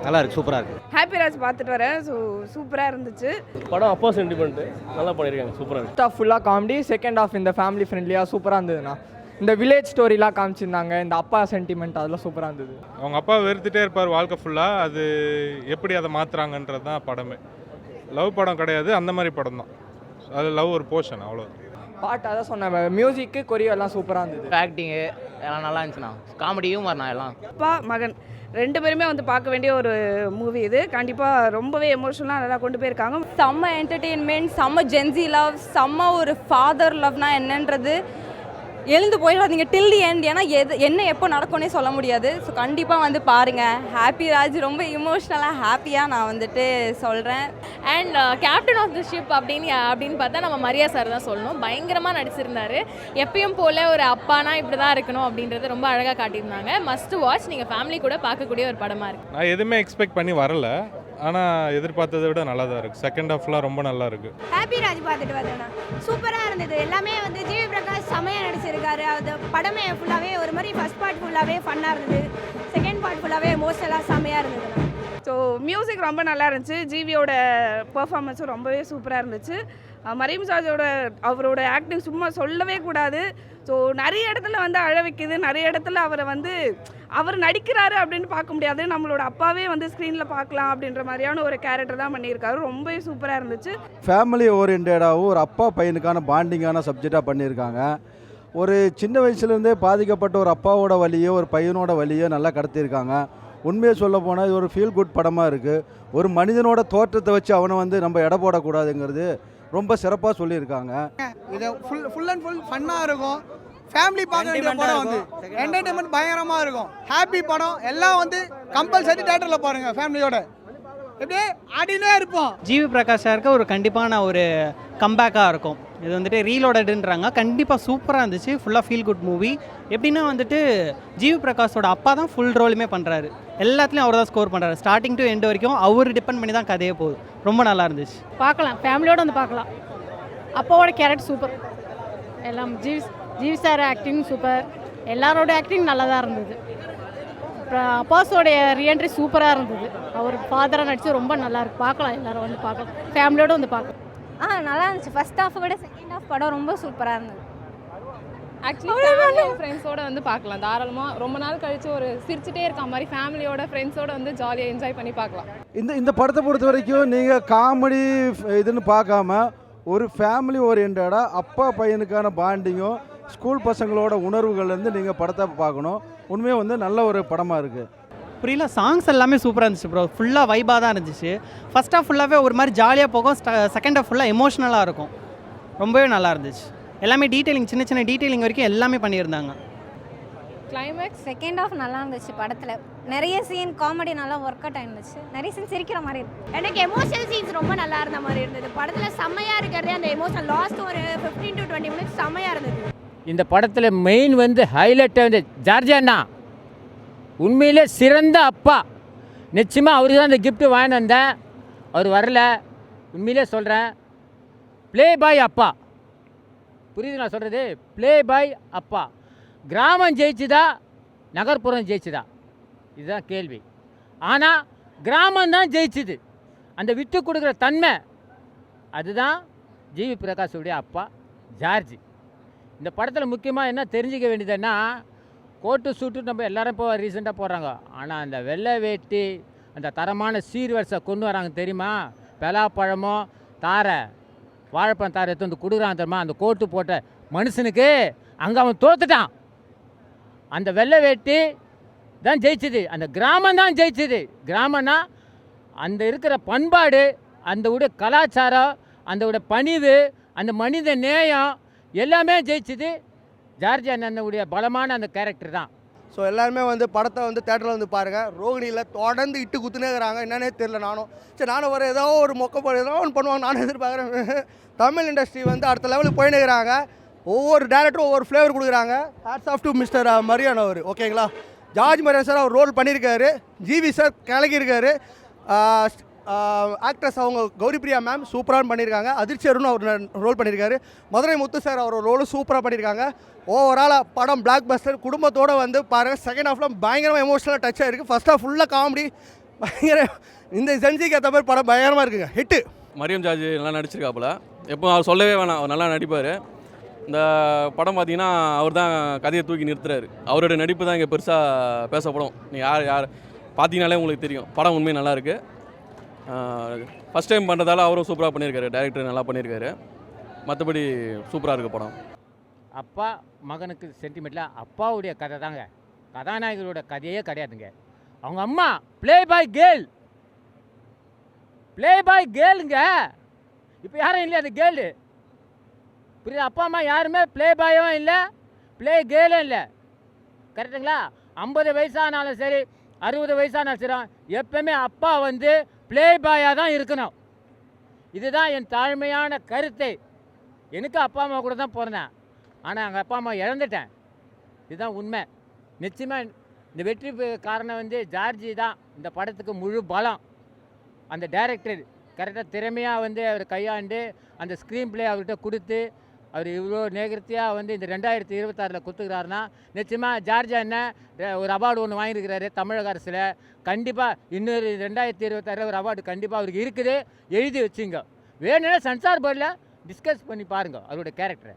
நல்லா இருக்குது, சூப்பராக இருக்குது. ஹாப்பி ராஜ் பார்த்துட்டு வரேன். சூப்பராக இருந்துச்சு படம். அப்பா சென்டிமெண்ட் நல்லா பண்ணியிருக்காங்க, சூப்பராக இருக்குது. ஃபர்ஸ்ட் ஹாஃப் ஃபுல்லாக காமெடி, செகண்ட் ஹாஃப் இந்த ஃபேமிலி ஃப்ரெண்ட்லியாக சூப்பராக இருந்ததுண்ணா. இந்த வில்லேஜ் ஸ்டோரிலாம் காமிச்சிருந்தாங்க, இந்த அப்பா சென்டிமெண்ட் அதெல்லாம் சூப்பராக இருந்தது. அவங்க அப்பா வெறுத்துட்டே இருப்பார் வாழ்க்கை ஃபுல்லாக, அது எப்படி அதை மாற்றுறாங்கன்றது தான் படமே. லவ் படம் கிடையாது, அந்த மாதிரி படம் தான். அது லவ் ஒரு போர்ஷன், அவ்வளோ. பாட்டு அதான் சொன்னேன், மியூசிக்கு கொரியோ எல்லாம் சூப்பராக இருந்தது. ஆக்டிங்கு எல்லாம் நல்லா இருந்துச்சுண்ணா, காமெடியும் வரணும் எல்லாம். அப்பா மகன் 2 பேருமே வந்து பார்க்க வேண்டிய ஒரு மூவி இது. கண்டிப்பாக ரொம்பவே எமோஷனலாக நல்லா கொண்டு போயிருக்காங்க. செம்ம என்டர்டெயின்மெண்ட், செம்ம ஜென்சி லவ், செம்ம ஒரு ஃபாதர் லவ்னா என்னன்றது எழுந்து போயிடாதீங்க டில் தி எண்ட். ஏன்னா என்ன எப்போ நடக்கும்னே சொல்ல முடியாது. ஸோ கண்டிப்பாக வந்து பாருங்கள். ஹாப்பி ராஜ் ரொம்ப இமோஷ்னலாக ஹாப்பியாக நான் வந்துட்டு சொல்கிறேன். And captain of the ship அப்படின்னு பார்த்தா நம்ம மரியா சார் தான் சொல்லணும். பயங்கரமாக நடிச்சிருந்தாரு. எப்பயும் போல் ஒரு அப்பானா இப்படி தான் இருக்கணும் அப்படின்றத ரொம்ப அழகாக காட்டியிருந்தாங்க. Must watch. நீங்கள் ஃபேமிலி கூட பார்க்கக்கூடிய ஒரு படமாக இருக்குது. நான் எதுவுமே எக்ஸ்பெக்ட் பண்ணி வரல, ஆனால் எதிர்பார்த்ததை விட நல்லா தான் இருக்குது. செகண்ட் ஹாஃப்லாம் ரொம்ப நல்லா இருக்குது. ஹாப்பி ராஜ் பார்த்துட்டு வரேண்ணா, சூப்பராக இருந்தது. எல்லாமே வந்து ஜிவி பிரகாஷ் செமையாக நடிச்சிருக்காரு. அது படமே ஃபுல்லாகவே ஒரு மாதிரி ஃபர்ஸ்ட் பார்ட் ஃபுல்லாகவே ஃபன்னாக இருந்தது, செகண்ட் பார்ட் ஃபுல்லாகவே எமோஷனலாக செமையாக இருந்ததுண்ணா. ஸோ மியூசிக் ரொம்ப நல்லா இருந்துச்சு. ஜிவியோட பெர்ஃபார்மன்ஸும் ரொம்பவே சூப்பராக இருந்துச்சு. மரியம் சாஜோட அவரோட ஆக்டிங் சும்மா சொல்லவே கூடாது. ஸோ நிறைய இடத்துல வந்து அழ வைக்குது, நிறைய இடத்துல அவரை வந்து அவர் நடிக்கிறாரு அப்படின்னு பார்க்க முடியாது. நம்மளோட அப்பாவே வந்து ஸ்க்ரீனில் பார்க்கலாம் அப்படின்ற மாதிரியான ஒரு கேரக்டர் தான் பண்ணியிருக்காரு. ரொம்பவே சூப்பராக இருந்துச்சு. ஃபேமிலி ஓரியன்டாகவும் ஒரு அப்பா பையனுக்கான பாண்டிங்கான சப்ஜெக்டாக பண்ணியிருக்காங்க. ஒரு சின்ன வயசுலேருந்தே பாதிக்கப்பட்ட ஒரு அப்பாவோட வலியோ ஒரு பையனோட வலியோ நல்லா கடத்தியிருக்காங்க. உண்மையை சொல்ல போனால் இது ஒரு ஃபீல் குட் படமாக இருக்குது. ஒரு மனிதனோட தோற்றத்தை வச்சு அவனை வந்து நம்ம எடை போடக்கூடாதுங்கிறது ரொம்ப சிறப்பாக சொல்லியிருக்காங்க. இது ஃபுல் அண்ட் ஃபுல் ஃபன்னாக இருக்கும். ஃபேமிலி பார்க்க வேண்டிய படம் வந்து என்டர்டைன்மெண்ட் பயங்கரமாக இருக்கும். ஹாப்பி படம். எல்லாம் வந்து கம்பல்சரி தியேட்டரில் பாருங்கள் ஃபேமிலியோட. எப்படியே ஆடினே இருப்போம். ஜிவி பிரகாஷ் சாருக்கு ஒரு கண்டிப்பான ஒரு கம்பேக்காக இருக்கும். இது வந்துட்டு ரீலோடடுன்றாங்க. கண்டிப்பாக சூப்பராக இருந்துச்சு. ஃபுல்லாக ஃபீல் குட் மூவி. எப்படின்னா வந்துட்டு ஜிவி பிரகாஷோட அப்பா தான் ஃபுல் ரோலுமே பண்ணுறாரு. எல்லாத்துலேயும் அவர் தான் ஸ்கோர் பண்ணுறாரு. ஸ்டார்டிங் டு எண்ட் வரைக்கும் அவர் டிபெண்ட் பண்ணி தான் கதையே போகுது. ரொம்ப நல்லா இருந்துச்சு. பார்க்கலாம், ஃபேமிலியோடு வந்து பார்க்கலாம். அப்பாவோட கேரக்டர் சூப்பர். எல்லாம் ஜிவி சார் ஆக்டிங் சூப்பர். எல்லாரோட ஆக்டிங் நல்லா தான் இருந்தது. அப்புறம் அப்பாஸோடைய ரீஎன்ட்ரி சூப்பராக இருந்தது. அவர் ஃபாதராக நடிச்சு ரொம்ப நல்லா இருக்கு. பார்க்கலாம், எல்லாரும் வந்து பார்க்கலாம், ஃபேமிலியோடு வந்து பார்க்கலாம். நல்லா இருந்துச்சு. ஃபர்ஸ்ட் ஹாஃப் விட செகண்ட் ஹாஃப் படம் ரொம்ப சூப்பராக இருந்தது. ஆக்சுவலி ஃப்ரெண்ட்ஸோடு வந்து பார்க்கலாம் தாராளமாக. ரொம்ப நாள் கழிச்சு ஒரு சிரிச்சுட்டே இருக்க மாதிரி ஃபேமிலியோட ஃப்ரெண்ட்ஸோடு வந்து ஜாலியாக என்ஜாய் பண்ணி பார்க்கலாம். இந்த படத்தை பொறுத்த வரைக்கும் நீங்கள் காமெடி இதுன்னு பார்க்காம ஒரு ஃபேமிலி ஓரியன்டாக அப்பா பையனுக்கான பாண்டிங்கும் ஸ்கூல் பசங்களோட உணர்வுகள்லேருந்து நீங்கள் படத்தை பார்க்கணும். உண்மையாக வந்து நல்ல ஒரு படமாக இருக்குது. புரியல, சாங்ஸ் எல்லாமே சூப்பராக இருந்துச்சு ப்ரோ. ஃபுல்லாக வைபாக தான் இருந்துச்சு. ஃபர்ஸ்ட் ஹாஃப் ஃபுல்லாகவே ஒரு மாதிரி ஜாலியாக போகும். செகண்ட் ஹாஃப் ஃபுல்லாக எமோஷ்னலாக இருக்கும். ரொம்பவே நல்லா இருந்துச்சு. எல்லாமே டீட்டெயிலிங், சின்ன சின்ன டீட்டெயிலிங் வரைக்கும் எல்லாமே பண்ணியிருந்தாங்க. கிளைமேக்ஸ் செகண்ட் ஹாஃப் நல்லா இருந்துச்சு. படத்தில் நிறைய சீன் காமெடி நல்லா ஒர்க் அவுட் ஆயிருந்துச்சு. நிறைய சீன் சிரிக்கிற மாதிரி இருக்கு. எனக்கு எமோஷனல் சீன்ஸ் ரொம்ப நல்லா இருந்த மாதிரி இருந்தது. படத்தில் செம்மையாக இருக்கிறதே அந்த எமோஷனல். லாஸ்ட் ஒரு 15 to 20 minutes செம்மையாக இருந்தது. இந்த படத்தில் மெயின் வந்து ஹைலைட்டாக வந்து ஜார்ஜ் அண்ணா உண்மையிலே சிறந்த அப்பா. நிச்சயமாக அவருக்கு தான் இந்த கிஃப்ட்டு வாங்கிட்டு வந்தேன். அவர் வரல. உண்மையிலே சொல்கிறேன், ப்ளே பாய் அப்பா. புரியுது நான் சொல்கிறது? ப்ளே பாய் அப்பா. கிராமம் ஜெயிச்சுதா நகர்ப்புறம் ஜெயிச்சுதா இதுதான் கேள்வி. ஆனால் கிராமம்தான் ஜெயிச்சுது. அந்த விட்டு கொடுக்குற தன்மை அதுதான் ஜிவி பிரகாஷுடைய அப்பா ஜார்ஜ். இந்த படத்தில் முக்கியமாக என்ன தெரிஞ்சிக்க வேண்டியதுன்னா, கோட்டு சூட்டு நம்ம எல்லாரும் இப்போ ரீசெண்டாக போடுறாங்க. ஆனால் அந்த வெள்ளை வேட்டி, அந்த தரமான சீர்வரிசை கொண்டு வராங்க தெரியுமா? பலாப்பழமோ தாரை, வாழைப்பழம் தாரை எடுத்து வந்து கொடுக்குறாங்க தெரியுமா? அந்த கோட்டு போட்ட மனுஷனுக்கு அங்கே அவன் தோத்துட்டான். அந்த வெள்ளை வேட்டி தான் ஜெயிச்சுது. அந்த கிராமம் தான் ஜெயிச்சுது. கிராமம்னா அந்த இருக்கிற பண்பாடு, அந்த உடைய கலாச்சாரம், அந்த உடைய பணிவு, அந்த மனித நேயம் எல்லாமே ஜெயிச்சுது. ஜார்ஜ் அண்ணனுடைய பலமான அந்த கேரக்டர் தான். ஸோ எல்லாருமே வந்து படத்தை வந்து தேட்டரில் வந்து பாருங்கள். ரோகிணியில் தொடர்ந்து இட்டு குத்துனேங்கிறாங்க. என்னன்னே தெரியல. நானும் வர ஏதோ ஒரு ஏதோ ஒன்று பண்ணுவாங்க நானும் எதிர்பார்க்குறேன். தமிழ் இண்டஸ்ட்ரி வந்து அடுத்த லெவலுக்கு போயினுக்கிறாங்க. ஒவ்வொரு டேரக்டரும் ஒவ்வொரு ஃப்ளேவர் கொடுக்குறாங்க. Hats off to mister Maryan அவர். ஓகேங்களா? ஜார்ஜ் மரியான் சார் அவர் ரோல் பண்ணியிருக்காரு. ஜிவி சார் கலக்கியிருக்காரு. ஆக்ட்ரஸ் அவங்க கௌரிபிரியா மேம் சூப்பராக பண்ணியிருக்காங்க. அதிர்ச்சி அருண் அவர் ரோல் பண்ணியிருக்காரு. மதுரை முத்து சார் அவர் ரோலும் சூப்பராக பண்ணியிருக்காங்க. ஓவராலாக படம் பிளாக் பஸ்டர். குடும்பத்தோடு வந்து பாருங்கள். செகண்ட் ஹாஃப்லாம் பயங்கரமாக எமோஷனலாக டச் ஆகிருக்கு. ஃபர்ஸ்ட் ஹாஃப் ஃபுல்லாக காமெடி. பயங்கர இந்த ஜென்சிக்கு ஏற்ற மாதிரி படம் பயங்கரமாக இருக்குங்க, ஹிட்டு. மரியம் ஜார்ஜ் நல்லா நடிச்சிருக்காப்புல. எப்போ அவர் சொல்லவே வேணாம், அவர் நல்லா நடிப்பார். இந்த படம் பார்த்தீங்கன்னா அவர் தான் கதையை தூக்கி நிறுத்துறாரு. அவரோட நடிப்பு தான் இங்கே பெருசாக பேசப்படும். நீங்கள் யார் பார்த்தீங்கனாலே உங்களுக்கு தெரியும். படம் உண்மையாக நல்லாயிருக்கு. ஃபஸ்ட் டைம் பண்ணுறதால அவரும் சூப்பராக பண்ணியிருக்காரு. டைரக்டர் நல்லா பண்ணியிருக்காரு. மற்றபடி சூப்பராக இருக்குது படம். அப்பா மகனுக்கு சென்டிமெண்ட்டில் அப்பாவுடைய கதை தாங்க, கதாநாயகரோட கதையே கிடையாதுங்க. அவங்க அம்மா ப்ளே பாய் கேளுங்க. இப்போ யாரும் இல்லை அந்த கேர்ளு. புரியுது? அப்பா அம்மா யாருமே ப்ளே பாயும் இல்லை, ப்ளே கேர்ளும் இல்லை. கரெக்டுங்களா? 50 வயசானாலும் சரி, 60 வயசானாலும் சரி, எப்பவுமே அப்பா வந்து ப்ளே பாயாக தான் இருக்கணும். இதுதான் என் தாழ்மையான கருத்தை. எனக்கு அப்பா அம்மா கூட தான் பிறந்தேன், ஆனால் எங்கள் அப்பா அம்மா இழந்துட்டேன். இதுதான் உண்மை. நிச்சயமாக இந்த வெற்றி காரணம் வந்து ஜார்ஜி தான். இந்த படத்துக்கு முழு பலம். அந்த டைரக்டர் கரெக்டாக திறமையாக வந்து அவர் கையாண்டு அந்த ஸ்க்ரீன் பிளே அவர்கிட்ட கொடுத்து அவர் இவ்வளோ நேர்த்தியாக வந்து இந்த 2026 கொடுத்துக்கிறாருன்னா நிச்சயமாக ஜார்ஜ் அண்ணன் ஒரு அவார்டு ஒன்று வாங்கியிருக்கிறாரு தமிழக அரசில். கண்டிப்பாக இன்னொரு 2026 ஒரு அவார்டு கண்டிப்பாக அவருக்கு இருக்குது. எழுதி வச்சுங்க. வேணும்னா சென்சார் போர்டில் டிஸ்கஸ் பண்ணி பாருங்கள் அவரோட கேரக்டரை.